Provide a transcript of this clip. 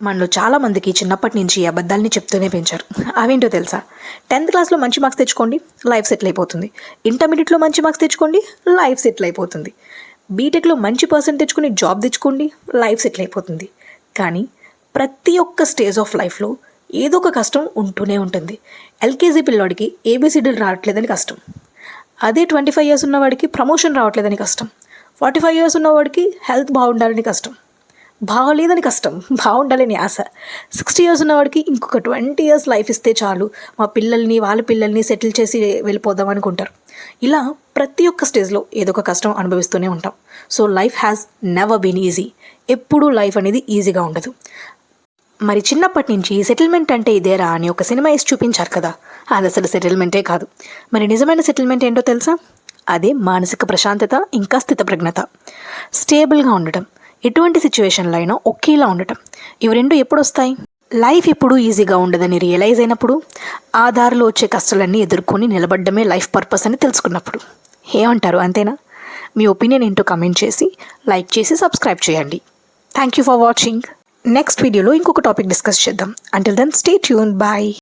మనలో చాలామందికి చిన్నప్పటి నుంచి అబద్ధాలని చెప్తూనే పెంచారు. అవేంటో తెలుసా? 10th క్లాస్లో మంచి మార్క్స్ తెచ్చుకోండి, లైఫ్ సెటిల్ అయిపోతుంది. ఇంటర్మీడియట్లో మంచి మార్క్స్ తెచ్చుకోండి, లైఫ్ సెటిల్ అయిపోతుంది. బీటెక్లో మంచి పర్సెంట్ తెచ్చుకొని జాబ్ తెచ్చుకోండి, లైఫ్ సెటిల్ అయిపోతుంది. కానీ ప్రతి ఒక్క స్టేజ్ ఆఫ్ లైఫ్లో ఏదో ఒక కష్టం ఉంటూనే ఉంటుంది. ఎల్కేజీ పిల్లోడికి ఏబిసిడీలు రావట్లేదని కష్టం. అదే 25 years ఉన్నవాడికి ప్రమోషన్ రావట్లేదని కష్టం. 45 years ఉన్నవాడికి హెల్త్ బాగుండాలని కష్టం. బాగలేదని కష్టం, బాగుండాలని ఆశ. 60 years ఉన్నవాడికి ఇంకొక 20 years లైఫ్ ఇస్తే చాలు, మా పిల్లల్ని వాళ్ళ పిల్లల్ని సెటిల్ చేసి వెళ్ళిపోదాం అనుకుంటారు. ఇలా ప్రతి ఒక్క స్టేజ్లో ఏదో ఒక కష్టం అనుభవిస్తూనే ఉంటాం. So life has never been easy. ఎప్పుడూ లైఫ్ అనేది ఈజీగా ఉండదు. మరి చిన్నప్పటి నుంచి సెటిల్మెంట్ అంటే ఇదేరా అని ఒక సినిమా వేసి చూపించారు కదా, అది అసలు సెటిల్మెంటే కాదు. మరి నిజమైన సెటిల్మెంట్ ఏంటో తెలుసా? అదే మానసిక ప్రశాంతత, ఇంకా స్థితప్రజ్ఞత. స్టేబుల్గా ఉండటం, ఎటువంటి సిచ్యువేషన్లో అయినా ఒకేలా ఉండటం. ఇవి రెండు ఎప్పుడు వస్తాయి? లైఫ్ ఎప్పుడూ ఈజీగా ఉండదని రియలైజ్ అయినప్పుడు, ఆ దారిలో వచ్చే కష్టాలన్నీ ఎదుర్కొని నిలబడ్డమే లైఫ్ పర్పస్ అని తెలుసుకున్నప్పుడు. ఏమంటారు, అంతేనా? మీ ఒపీనియన్ ఏంటో కమెంట్ చేసి, లైక్ చేసి, సబ్స్క్రైబ్ చేయండి. Thank you for watching. Next వీడియోలో ఇంకొక టాపిక్ డిస్కస్ చేద్దాం. Until then stay tune. Bye.